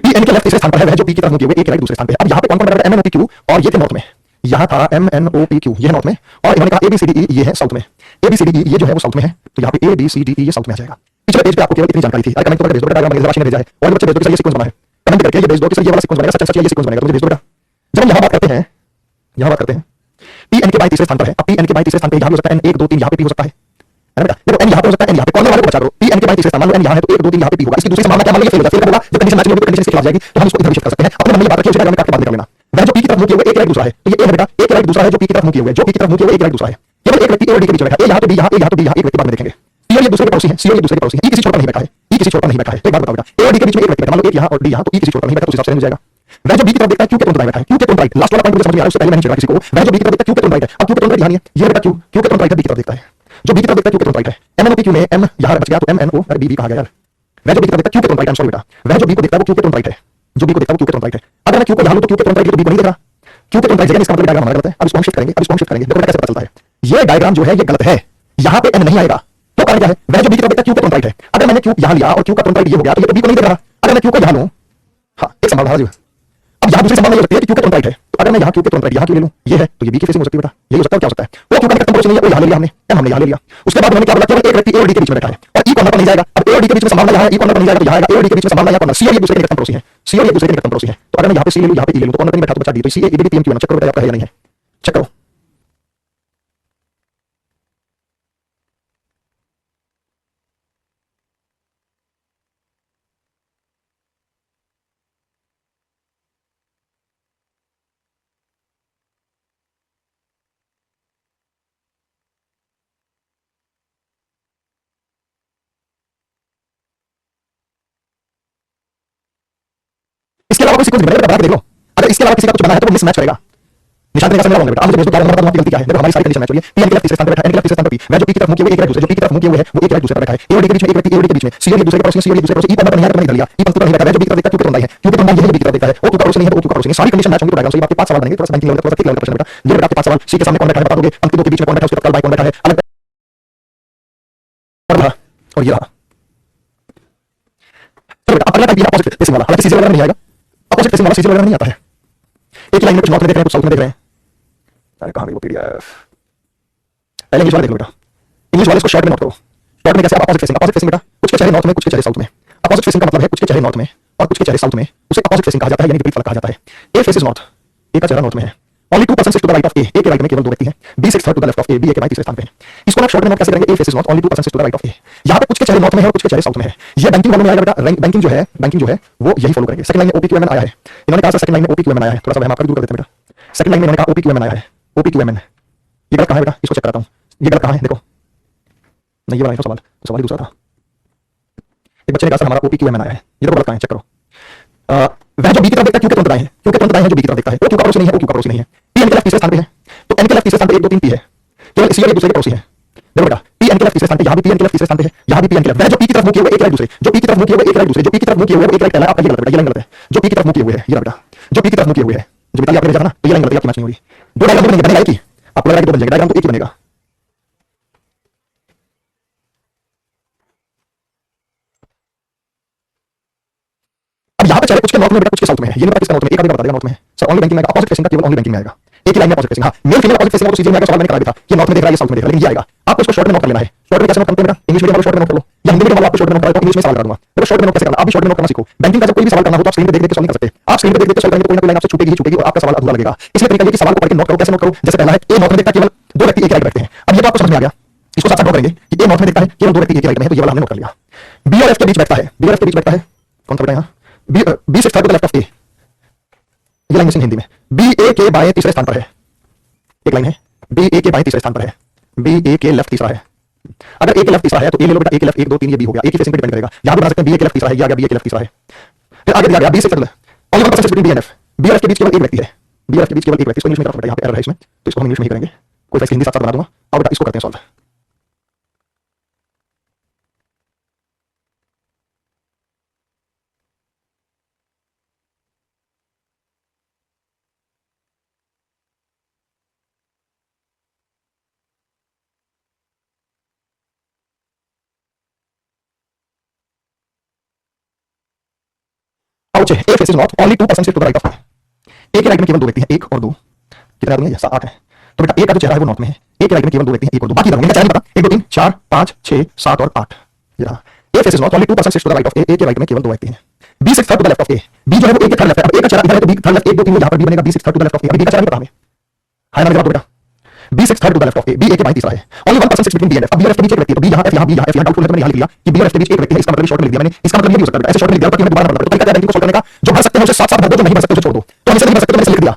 P P N के लेफ्ट तीसरे स्थान पर है, वह जो पी की तरफ मुंह किए हुए ए के राइट दूसरे स्थान पे है। अब यहाँ पे कौन कौन बराबर M N O P Q, और ये थे नॉर्थ में, यहाँ था M N O P Q, ये है नॉर्थ में, और इन्होंने कहा ए बी सी डी ई, ये है साउथ में। ए बी सी डी ई ये जो है वो साउथ में है, तो यहाँ पे ए बी सी डी ई ये साउथ में आ जाएगा। पिछले पेज पे आपको केवल इतनी जानकारी थी। अरे कमेंट तो करके भेज दो बेटा, डायग्राम राशि ने भेजा है, और बच्चे भेज दो कि सर ये सीक्वेंस बना है, कमेंट करके ये भेज दो कि सर ये वाला सीक्वेंस बनेगा, सच सच ये सीक्वेंस बनेगा, तो मुझे भेज दो बेटा। जब हम यहाँ बात करते हैं, यहाँ बात करते हैं पी एन के बाई तीसरे स्थान पर है। अब पी एन के बाई तीसरे स्थान पे यहाँ भी हो सकता है एन 1 2 3, यहाँ पे पी हो सकता है ना बेटा। देखो एन यहाँ पे हो सकता है, एन यहाँ पे, कॉर्नर वाले को बचा करो। पी एन के बाई तीसरे स्थान, मान लो एन यहाँ है तो 1 2 3 यहाँ पे पी होगा। इसकी दूसरी संभावना क्या, मान लो ये फेल हो जाए, फेल होगा जब कंडीशन मैच नहीं होगी, कंडीशन इसके खिलाफ जाएगी, तो हम इसको इधर भी शिफ्ट कर सकते हैं। अपने मन में बात रखिए, उसे डायग्राम में काट के बाद निकाल लेना। वह जो पी की तरफ मुंह किए हुए ए के राइट दूसरा है, तो ये ए है बेटा, ए के राइट दूसरा है जो पी की तरफ मुंह किए हुए, जो पी की तरफ मुंह किए हुए ए के राइट दूसरा है। केवल एक व्यक्ति ए और डी के बीच में बैठा है, ए यहाँ तो डी यहाँ, ए यहाँ तो डी यहाँ, एक व्यक्ति बाद में देखेंगे। सी और ये दूसरे के पड़ोसी है, सी और ये दूसरे के पड़ोसी है, ई किसी छोर पर नहीं बैठा है, ई किसी छोर पर नहीं बैठा है। तो एक बात बताओ बेटा, ए और डी के बीच में एक व्यक्ति बैठा, मान लो एक यहाँ और डी यहाँ, तो ई किसी छोर पर नहीं बैठा, तो उस हिसाब से हो जाएगा। वह जो बी की तरफ देखता है क्यू के तुरंत राइट बैठा है, क्यू के तुरंत राइट, लास्ट वाला पॉइंट मुझे समझ में आ रहा है, उससे पहले मैंने किसी को, वह जो बी की तरफ देखता है क्यू के तुरंत राइट है। अब क्यू के तुरंत राइट यहाँ नहीं है, ये बेटा क्यू, क्यू के तुरंत राइट है, बी की तरफ देखता है, जो बी की तरफ देखता है क्यू के तुरंत राइट है। M N O P Q में एम यहाँ बच गया, तो M N O B B कहा गया यार। वह जो बी की तरफ देखता है क्यू के तुरंत राइट है, सॉरी बेटा, वह जो बी को देखता है वो क्यू के तुरंत राइट है, जो बी को देखता है वो क्यू के तुरंत राइट है। अगर मैं क्यू को यहाँ लूं तो क्यू के तुरंत राइट, तो बी को नहीं देख रहा, क्यू के तुरंत राइट जगह, इसका मतलब डायग्राम हमारा गलत है। अब इसको हम शिफ्ट करेंगे, अब इसको हम शिफ्ट करेंगे, देखो बेटा कैसे पता चलता है ये डायग्राम जो है ये गलत है। यहाँ पे एन नहीं आएगा, तो कारण क्या है, वह जो बी की तरफ देखता है क्यू के तुरंत राइट है। अगर मैंने क्यू यहाँ लिया और क्यू का तुरंत राइट ये हो गया, तो ये तो बी को नहीं देख रहा। अगर मैं क्यू को यहाँ लूं, हाँ एक संभावना जी, अब यहाँ दूसरी संभावना ये हो सकती है कि क्यू के तुरंत राइट है, तो अगर मैं यहाँ क्यू के तुरंत राइट यहाँ क्यू ले लूं, ये है, तो ये बी की फेसिंग हो सकती है बेटा, यही हो सकता है। क्या हो सकता है, वो क्यू का निकटतम पड़ोसी नहीं है, वो यहाँ ले लिया हमने, एम हमने यहाँ ले लिया। उसके बाद हमने क्या बोला, केवल एक व्यक्ति ए और डी के बीच में बैठा है, और ई कॉर्नर पर नहीं जाएगा। अब ए और डी के बीच में संभावना यहाँ है, ई कॉर्नर पर नहीं जाएगा, तो यहाँ आएगा ए और डी के बीच में संभावना यहाँ कॉर्नर, सी और ये दूसरे के निकटतम पड़ोसी है, सी और ये दूसरे के निकटतम पड़ोसी है। तो अगर मैं यहाँ पे सी ले लूं, यहाँ पे ई ले लूं, तो कॉर्नर पर नहीं बैठा, तो बचा डी, तो C A D P M Q check करो बेटा आपका है या नहीं है, चेक करो। इसके अलावा कोई सीक्वेंस बनेगा बना के देख लो। अगर इसके अलावा किसी का कुछ बना है तो वो मिसमैच करेगा, निशान देने का समय होगा बेटा। मुझे भेज दो क्या नंबर, तुम्हारी गलती क्या है। देखो हमारी सारी कंडीशन मैच हो रही है। पी एन के लेफ्ट तीसरे स्थान पर बैठा है, एन के लेफ्ट तीसरे स्थान पर पी, वह जो पी की तरफ मुंह किए हुए एक राइट दूसरे, जो पी की तरफ मुंह किए हुए है वो एक राइट दूसरे पर बैठा है। ए और डी के बीच में एक व्यक्ति, ए और डी के बीच में सी और ये दूसरे के पड़ोसी, सी और ये दूसरे के पड़ोसी, ई कॉर्नर पर नहीं है तो मैंने इधर लिया, ई पंक्ति पर नहीं बैठा है, जो बी की तरफ देखता है क्यू के तुरंत राइट है, क्यू के तुरंत राइट ये बी की तरफ देखता है, ओ क्यू का पड़ोसी नहीं है तो ओ क्यू का पड़ोसी नहीं। सारी कंडीशन मैच होंगी तो डायग्राम से आपके 5 सवाल बनेंगे, थोड़ा सा बैंकिंग लेवल, थोड़ा सा थिक लेवल का प्रश्न बेटा। ये बेटा आपके 5 सवाल, सी के सामने कौन बैठा है बता दोगे, पंक्ति दो के बीच में कौन बैठा है, उसके तत्काल बाई कौन बैठा है, अलग और ये रहा। चलो बेटा अगला टाइप ये अपोजिट फेसिंग वाला, हालांकि सीजन वगैरह नहीं आएगा, अपोजिट फेसिंग वाला सीजन वगैरह नहीं आता है। एक लाइन में कुछ नॉर्थ में देख रहे हैं, कुछ साउथ में देख रहे हैं। अरे कहां गई वो पीडीएफ, पहले इंग्लिश वाला देख लो बेटा, इंग्लिश वाले इसको शॉर्ट में नोट करो। शॉर्ट में कैसे, अपोजिट फेसिंग, अपोजिट फेसिंग बेटा कुछ के चेहरे नॉर्थ में, कुछ के चेहरे साउथ में। अपोजिट फेसिंग का मतलब है कुछ के चेहरे नॉर्थ में और कुछ के चेहरे साउथ में, उसे अपोजिट फेसिंग कहा जाता है, यानी विपरीत फलक कहा जाता है। ए फेसेस नॉर्थ, ए का चेहरा नॉर्थ में है, only 2% to the right of A, A के राइट में केवल दो व्यक्ति हैं, B sits third to the left of A, B A के राइट तीसरे स्थान पे है। इसको ना शॉर्ट में नोट कैसे करेंगे, A faces north, only 2% to the right of A. यहां पे कुछ के चेहरे नॉर्थ में है और कुछ के चेहरे साउथ में है। ये बैंकिंग वालों में आएगा बेटा, बैंकिंग जो है वो यही फॉलो करेंगे। सेकंड लाइन में ओपीक्यूएमएन आया है, इन्होंने कहा सेकंड लाइन में ओपीक्यूएमएन आया है, थोड़ा सा वहम आपका दूर कर देते हैं बेटा। सेकंड लाइन में इन्होंने कहा ओपीक्यूएमएन आया है, ओपीक्यूएमएन ये गलत कहां है बेटा, इसको चेक कराता हूं, ये गलत कहां है देखो, नहीं ये वाला नहीं, तो सवाल ही दूसरा था। एक बच्चे ने कहा सर हमारा ओपीक्यूएमएन आया है, ये तो गलत कहां है, चेक करो। वह जो बी की तरफ देखता है क्यू के तुरंत दाएं है, क्यू के तुरंत दाएं है जो बी की तरफ देखता है, वो क्यू का पड़ोसी नहीं है, वो क्यू का पड़ोसी नहीं है। पी एन के लेफ्ट तीसरे स्थान पे है, तो एन के लेफ्ट तीसरे स्थान पे 1 2 3 पी है, केवल इसी और एक दूसरे के पड़ोसी है। देखो बेटा पी एन के लेफ्ट तीसरे स्थान पे, यहां भी पी एन के लेफ्ट तीसरे स्थान पे है, यहां भी पी एन के लेफ्ट, वह जो पी की तरफ मुंह किए हुए एक राइट दूसरे, जो पी की तरफ मुंह किए हुए एक राइट दूसरे, जो पी की तरफ मुंह किए हुए वो एक राइट पहला, आपका ये गलत बेटा, ये लाइन गलत है। जो पी की तरफ मुंह किए हुए है, ये बेटा जो पी की तरफ मुंह किए हुए है, जो बेटा आपने भेजा था ना, तो ये लाइन गलत है, आपकी मैच नहीं हो रही। दो डायग्राम बनेंगे, बनेगा एक ही, आपको लग रहा है कि दो बन जाएगा, डायग्राम तो एक ही बनेगा। अब यहाँ पे चले कुछ के नॉर्थ में बेटा, कुछ के साउथ में है, ये नहीं पता किसका नॉर्थ में, एक आदमी बता देगा नॉर्थ में है सर, ओनली बैंकिंग में आएगा, अपोजिट फेसिंग का केवल ओनली बैंकिंग में आएगा, एक ही लाइन में अपोजिट फेसिंग। हाँ मेल फीमेल अपोजिट फेसिंग को सीजन में आएगा, सवाल मैंने करा दिया था, ये नॉर्थ में देख रहा है, ये साउथ में देख रहा है, लेकिन ये आएगा। आपको इसको शॉर्ट में नोट कर लेना है। शॉर्ट में कैसे नोट करते हैं बेटा, इंग्लिश मीडियम वालों शॉर्ट में नोट कर लो, या हिंदी मीडियम वालों आपको शॉर्ट में नोट करा, तो इंग्लिश में सवाल कर दूंगा। देखो शॉर्ट में नोट कैसे करना, आप भी शॉर्ट में नोट करना सीखो। बैंकिंग का जब कोई भी सवाल करना हो तो आप स्क्रीन पे देख देख के सॉल्व नहीं कर सकते, आप स्क्रीन पे देख देख के सॉल्व करेंगे तो कोई ना कोई लाइन आपसे छूटेगी ही छूटेगी और आपका सवाल अधूरा लगेगा। इसलिए तरीका ये कि सवाल को पढ़ के नोट करो। कैसे नोट करो, जैसे पहला है ए नॉर्थ में देखता है, केवल दो व्यक्ति एक राइट बैठते हैं। अब ये तो आपको समझ में आ गया, इसको साथ साथ नोट करेंगे कि ए नॉर्थ में देखता है, केवल दो व्यक्ति एक राइट में है, तो ये वाला हमने नोट कर लिया। बी और एफ के बीच बैठता है, बी और एफ के बीच बैठता है, कौन सा बेटा यहाँ, B sits third to the left of A, ये लाइन मिसिंग हिंदी में, बी ए के बाएं तीसरे स्थान पर है, एक लाइन है, बी ए के बाएं तीसरे स्थान पर है, बी ए के लेफ्ट तीसरा है। अगर ए के लेफ्ट तीसरा है तो ए ले लो बेटा, ए के लेफ्ट 1 2 3 ये बी हो गया, एक ही फेसिंग पे डिपेंड करेगा। यहां भी बना सकते हैं बी ए के लेफ्ट तीसरा है, ये आ गया बी ए के लेफ्ट तीसरा है। फिर आगे दिया गया बी से चल only 1% between B and F, B और एफ के बीच केवल एक व्यक्ति है, बी और एफ के बीच केवल एक व्यक्ति, इसको इंग्लिश में करना बेटा, यहां पे एरर है इसमें, तो इसको हम इंग्लिश में ही करेंगे, कोई फैक्ट हिंदी साथ साथ बना दूंगा। अब बेटा इसको करते हैं सॉल्व। वाउच है, A faces north, only 2% shift to the right of A. A के राइट में केवल दो व्यक्ति हैं, एक और दो। कितने आदमी हैं? 7 है। तो बेटा ए का जो चेहरा है वो नॉर्थ में है, ए के राइट में केवल दो व्यक्ति हैं, एक और दो। बाकी रंग इनका चेहरा नहीं पता। 1 2 3 4 5 6 7 और 8। ये रहा A faces north, only 2% shift to the right of A. A के राइट में केवल दो व्यक्ति हैं। B sits third to the left of A. B जो है वो ए के थर्ड लेफ्ट है। अब ए का चेहरा इधर है तो बी थर्ड लेफ्ट 1 2 3 यहां पर बी बनेगा, B sits third to the left of A. अभी बी का चेहरा नहीं पता हमें। हां ना जवाब दो बेटा। B sits third to the left of A. B A के बाईं तीसरा है। Only 1% sits between B and F. अब बी और एफ के बीच एक व्यक्ति है, तो बी यहां एफ यहां बी यहां एफ यहां डाउटफुल है तो मैंने यहां लिख लिया कि बी और एफ के बीच एक व्यक्ति है। इसका मतलब शॉर्ट में लिख दिया मैंने। इसका मतलब ये भी हो सकता है ऐसे शॉर्ट में लिख दिया ताकि हमें दोबारा पढ़ना पड़े। तो तरीका क्या है बैंकिंग को सॉल्व करने का? जो भर सकते हैं उसे साथ साथ भर दो, जो नहीं भर सकते उसे छोड़ दो। तो हम इसे नहीं भर सकते तो मैंने लिख दिया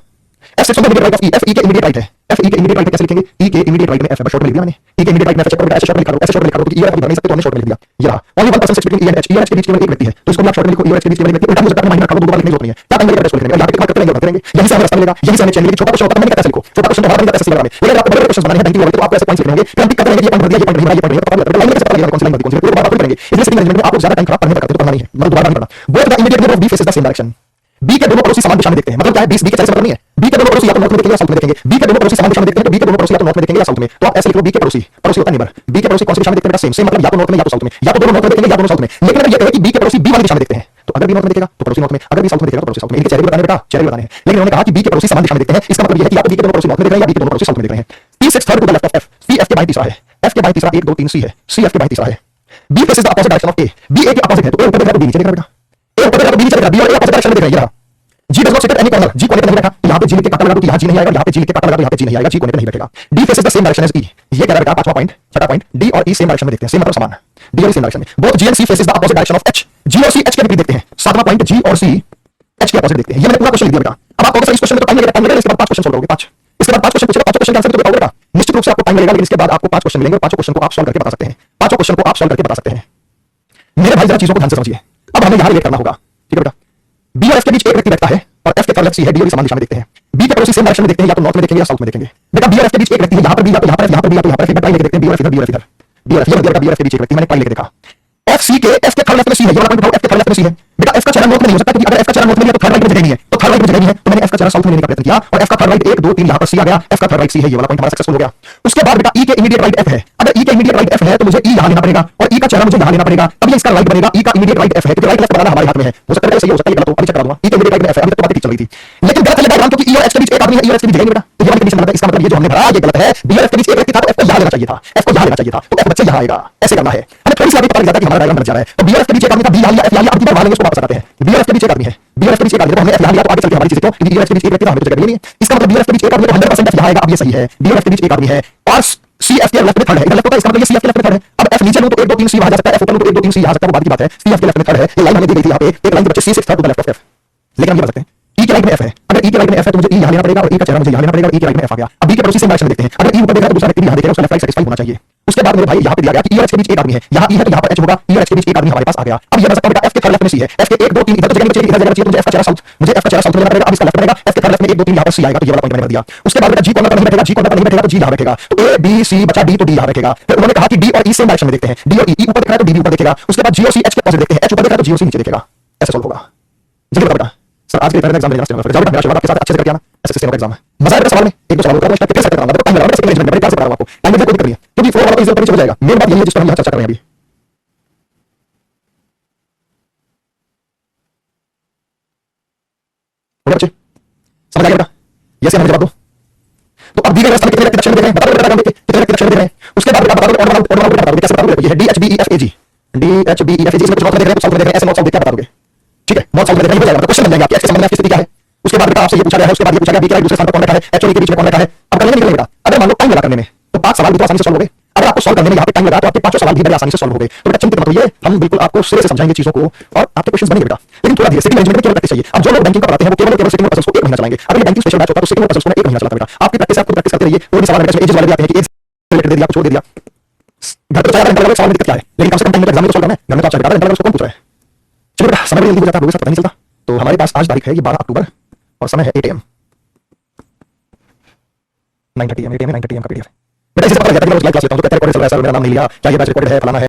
F six on the immediate right of E. F E के इमीडिएट राइट है। एफ ई के इमीडिएट राइट में कैसे लिखेंगे? ई के इमीडिएट राइट में एफ है, शॉर्ट में लिख दिया मैंने। ई के इमीडिएट राइट में एफ चेक करो, ऐसे शॉर्ट में लिखा दो, ऐसे शॉर्ट में लिखा दो कि ई और एफ भर नहीं सकते तो हमने शॉर्ट में लिख दिया। ये रहा only 1% sits between E and H. E और एच के बीच केवल एक व्यक्ति है, तो इसको भी आप शॉर्ट में लिखो। ई और एच के बीच केवल एक व्यक्ति। उल्टा हो सकता है, माइनर रखा दो, दो बार लिखने की जरूरत नहीं है। क्या टाइम लगेगा इसको लिखने में? यहां पे कितना करते रहेंगे करते रहेंगे। यहीं से हमें रास्ता मिलेगा, यहीं से हमें चेन मिलेगी। छोटा क्वेश्चन होता है मैंने कैसे लिखो, छोटा क्वेश्चन हमारा नहीं कैसे लगाने। अगर आपको बड़े क्वेश्चन बनाने हैं बैंकिंग लेवल पे तो आपको ऐसे पॉइंट्स लिखने होंगे। फिर हम टिक करते रहेंगे, ये पॉइंट भर दिया, ये पॉइंट नहीं भरा, ये पॉइंट नहीं भरा, पता लाइन में कैसे पता लगेगा कौन सी लाइन भरी कौन सी पूरी बात करेंगे। इसलिए सिटी मैनेजमेंट में आपको ज्यादा टाइम खराब करने का करते तो पढ़ना नहीं है, मतलब दोबारा नहीं पढ़ना। Both the immediate neighbour of B faces the same direction. B के दोनों पड़ोसी समान दिशा में देखते हैं, मतलब क्या है? बी के चेहरे से मतलब नहीं है। बी के दोनों पड़ोसी या तो नॉर्थ में देखेंगे या साउथ में देखेंगे। बी के दोनों पड़ोसी समान दिशा में देखते हैं, तो बी के दोनों पड़ोसी या तो नॉर्थ में देखेंगे या साउथ में। तो आप ऐसे लिख लो बी के पड़ोसी, पड़ोसी होता है नेबर। बी के पड़ोसी कौन सी दिशा में देखते हैं? बेटा सेम। सेम मतलब या तो नॉर्थ में या तो साउथ में, या तो दोनों नॉर्थ में देखेंगे या दोनों साउथ में। लेकिन अगर ये कहे कि बी के पड़ोसी बी वाली दिशा में देखते हैं, तो अगर बी नॉर्थ में देखेगा तो पड़ोसी नॉर्थ में, अगर बी साउथ में देखेगा तो पड़ोसी साउथ में। इनके चेहरे भी बताने बेटा, चेहरे भी बताने हैं। लेकिन उन्होंने कहा कि बी के पड़ोसी समान दिशा में देखते हैं, इसका मतलब ये है कि या तो बी के दोनों पड़ोसी नॉर्थ में देख रहे हैं या बी के दोनों पड़ोसी साउथ में देख रहे हैं। P six third to the left of F. C F के बाईं तीसरा है। एफ के बाईं तीसरा 1 2 3 सी है। सी एफ के बाईं तीसरा है। B faces the opposite direction of A. B A के अपोजिट है, तो ए ऊपर देख रहा है तो बी नीचे देख रहा है बेटा। ए ऊपर देख रहा है तो बी नीचे देख रहा है। बी और ए अपोजिट डायरेक्शन में देख रहे हैं। G does not sit at any corner. G कोने पे नहीं बैठा, यहां पे जी लिख के काटा लगा दो तो यहां जी नहीं आएगा, यहां पे जी लिख के काटा लगा तो यहां पे जी नहीं आएगा। जी कोने पे नहीं बैठेगा। D faces the same direction as E. ये कह रहा है बेटा पांचवा पॉइंट, छठा पॉइंट। डी और ई सेम डायरेक्शन में देखते हैं, सेम मतलब समान। डी और ई सेम डायरेक्शन में। Both G and C faces the opposite direction of H. G और सी एच के विपरीत देखते हैं। सातवां पॉइंट जी और सी एच के अपोजिट देखते हैं। ये मैंने पूरा क्वेश्चन लिख दिया बेटा। अब आपको इस क्वेश्चन में तो टाइम लगेगा, इसके बाद 5 क्वेश्चन सॉल्व करोगे। 5 इसके बाद 5 क्वेश्चन पूछेगा, 5 क्वेश्चन का आंसर तो बताओगे बेटा। निश्चित रूप से आपको टाइम लगेगा, लेकिन इसके बाद आपको 5 क्वेश्चन मिलेंगे और 5 क्वेश्चन को आप सॉल्व करके बता सकते हैं। 5 क्वेश्चन को आप सॉल्व करके बता सकते हैं। मेरे भाई जरा चीजों को ध्यान से समझिए। अब हमें यहां रिलेट करना होगा, ठीक है बेटा। बी और एफ के बीच एक व्यक्ति बैठता है और एफ के थर्ड लेफ्ट सी है। डी और ई समान दिशा में देखते हैं। बी के पड़ोसी सेम डायरेक्शन में देखते हैं, या तो नॉर्थ में देखेंगे या साउथ में देखेंगे। बेटा बी और एफ के बीच एक व्यक्ति है, यहां पर बी या तो यहां पर, यहां पर बी या तो यहां पर। फिर टाइम लेके देखते हैं बी और एफ इधर, बी और एफ इधर। बी और एफ ये मतलब बी और एफ के बीच एक व्यक्ति, मैंने टाइम लेके देखा। एफ सी के एफ के थर्ड लेफ्ट में सी है, ये वाला पॉइंट उठाओ, एफ के थर्ड लेफ्ट में सी है। बेटा एफ का चेहरा नॉर्थ में नहीं हो सकता, क्योंकि अगर एफ का चेहरा नॉर्थ में है तो थर्ड राइट में जगह नहीं है, तो थर्ड राइट में जगह नहीं है, तो मैंने एफ का चेहरा साउथ में लेने का प्रयत्न किया और एफ का थर्ड राइट 1 2 3 यहां पर सी आ गया। एफ का थर्ड राइट सी है, ये वाला पॉइंट हमारा सक्सेसफुल हो गया। उसके बाद बेटा ई के इमीडिएट राइट एफ है। अगर ई के इमीडिएट राइट एफ है तो मुझे ई यहां लेना पड़ेगा और ई का चेहरा मुझे यहां लेना पड़ेगा। अब ये इसका राइट बनेगा। ई का इमीडिएट राइट एफ है, क्योंकि राइट लेफ्ट बनाना हमारे हाथ में है। हो सकता है सही हो सकता है गलत हो, अभी चेक करा दूंगा। ई के इमीडिएट राइट में एफ है, अभी तक तो बात ठीक चल रही थी, लेकिन गलत है डायग्राम, क्योंकि ई और एच के बीच एक आदमी है, ई और एच के बीच जगह नहीं बेटा। तो ये वाली कंडीशन गलत है। इसका मतलब ये जो हमने भरा ये गलत है। बी और एफ के बीच एक व्यक्ति था तो एफ को यहां लेना चाहिए था, एफ को यहां लेना चाहिए था, तो एफ बच्चे यहां आएगा। ऐसे करना है, हमें थोड़ी सी आगे पता लग जाता है कि हमारा डायग्राम गलत जा रहा है। तो बी और एफ के बीच एक आदमी था, बी यहां लिया, एफ यहां लिया। अब की बार वहां लेंगे, उसको वापस आते हैं। बी और एफ के बीच एक आदमी है, बी और एफ के बीच एक आदमी है, तो हमने एफ यहां लिया तो आगे चल के हमारी चीजें क्यों, क्योंकि ई और एच के बीच एक व्यक्ति था, हमें तो जगह नहीं है। इसका मतलब बी और एफ के बीच एक आदमी है तो 100% एफ यहां आएगा। अब ये सही है, बी और एफ के बीच एक आदमी है और सी एफ के लेफ्ट में थर्ड है। इधर लेफ्ट होता है, इसका मतलब ये सी एफ के लेफ्ट में थर्ड है। अब एफ नीचे लूं तो 1 2 3 सी वहां जा सकता है, एफ ऊपर लूं तो 1 2 3 सी यहां आ सकता है, वो बात की बात है। सी एफ के लेफ्ट में थर्ड है, ये लाइन हमें दी गई थी यहां पे, एक लाइन के बच्चे C six third to the left of F. लेकिन हम ये बता सकते हैं ई के राइट में एफ है। अगर ई के राइट में एफ है तो मुझे ई यहां लेना पड़ेगा और ई का चेहरा मुझे यहां लेना पड़ेगा और ई के राइट में एफ आ गया। अब बी के पड़ोसी सेम डायरेक्शन में देखते हैं। अगर ई ऊपर देखा तो दूसरा व्यक्ति भी यहां देखेगा, उसका लेफ्ट राइट सैटिस्फाई होना चाहिए। उसके बाद मेरे भाई यहां पे दिया गया कि ई और एच के बीच एक आदमी है, यहां ई है तो यहां पर एच होगा। ई और एच के बीच एक आदमी हमारे पास आ गया। अब ये बता सकता हूं बेटा एफ के थर्ड लेफ्ट में सी है, एफ के 1 2 3 इधर तो जगह बची है, इधर जगह बची है, तो मुझे एफ का चेहरा साउथ, मुझे एफ का चेहरा साउथ में लेना पड़ेगा। अब इसका लेफ्ट बनेगा, एफ के थर्ड लेफ्ट में 1 2 3 यहां पर सी आएगा, तो ये वाला पॉइंट मैंने दिया। उसके बाद बेटा जी कॉर्नर पर नहीं बैठेगा, जी कॉर्नर पर नहीं बैठेगा तो जी यहां बैठेगा, तो ए बी सी बचा डी तो डी यहां बैठेगा। फिर उन्होंने कहा कि डी और ई सेम डायरेक्शन में देखते हैं। डी और ई ऊपर दिख रहा है तो डी भी ऊपर दिखेगा। उसके बाद जी और सी एच के अपोजिट देखते हैं, एच ऊपर दिख रहा है तो जी और सी नीचे दिखेगा। ऐसे सॉल्व होगा। जल्दी बता बेटा। सर आज के पहले एग्जाम देने जाना है, जाओ बेटा, मेरा आशीर्वाद आपके साथ अच्छे से करके आना। एसएससी का एग्जाम है, मजा आएगा। सवाल में 1 2 सवाल होगा, मैं फिर से कराऊंगा। टाइम लगाऊंगा, सेकंड मैनेजमेंट बड़े प्यार से कराऊंगा आपको। टाइम में कोई दिक्कत नहीं है, क्योंकि 4 वाला इजी ऊपर नीचे हो जाएगा। मेन बात यही है जिस पर हम यहां चर्चा कर रहे हैं अभी। बच्चे समझ आ गया बेटा? यस या नो जवाब दो। तो अब दी गई रास्ता में कितने व्यक्ति दक्षिण में देख रहे हैं, बता दो बेटा, कितने व्यक्ति दक्षिण में देख रहे हैं। उसके बाद बेटा बता दो, और बता दो कैसे बता दोगे। ये है D H B E F A G, D H B E F A G. इसमें कुछ नॉर्थ में देख रहे हैं, कुछ साउथ में देख रहे हैं, ऐसे नॉर्थ साउथ देख के बता दोगे। ठीक है, नॉर्थ साउथ में देख रहे हैं, हो जाएगा। क्वेश्चन बन जाएगा आपके, इसके संबंध में आपकी स्थिति क्या है। उसके बाद बेटा आपसे ये पूछा गया है, उसके बाद ये पूछा गया बी के राइट दूसरे स्थान पर कौन बैठा है, एच और ई के बीच में कौन बैठा है। अब करने निकलेगा बेटा। अगर मान लो टाइम लगा करने में तो 5 सवाल भी तो आसानी से सॉल्व हो गए। अगर आपको सॉल्व करने में यहाँ पे टाइम लगा तो आपके 5 सवाल भी बड़े आसानी से सॉल्व हो गए। तो बेटा चिंतित मत होइए, हम बिल्कुल आपको सिरे से समझाएंगे चीजों को और आपके क्वेश्चंस बनेंगे बेटा। लेकिन थोड़ा धीरे, सिटी मैनेजमेंट में केवल प्रैक्टिस चाहिए। अब जो लोग बैंकिंग का पढ़ाते हैं वो केवल सिटिंग पजल्स को 1 महीना चलाएंगे। अगर ये बैंकिंग स्पेशल बैच होता है तो सिटिंग पजल्स को 1 महीना चलाता बेटा। आपकी प्रैक्टिस आप खुद प्रैक्टिस करते रहिए। कोई भी सवाल अगर एजेस वाले आते हैं कि एज रिलेटेड दे दिया, कुछ और दे दिया, घर पे चला रहा है, सवाल में दिक्कत क्या है, लेकिन कम से कम टाइम में एग्जाम में तो सॉल्व करना है। घर में तो आप चला रहे हैं, उसको कौन पूछ रहा है। चलो बेटा, समय जल्दी हो जाता है, लोगों से पता नहीं चलता। तो हमारे पास आज तारीख है ये 12 अक्टूबर और समय है 8 AM 9:30 AM 8 AM 9:30 AM का पीडीएफ। बेटा इसे पता लग जाता है कि मैं उस लाइव क्लास लेता हूं तो कहते हैं रिकॉर्डेड चल रहा है सर, मेरा नाम नहीं लिया, क्या ये बैच रिकॉर्डेड है, फलाना है।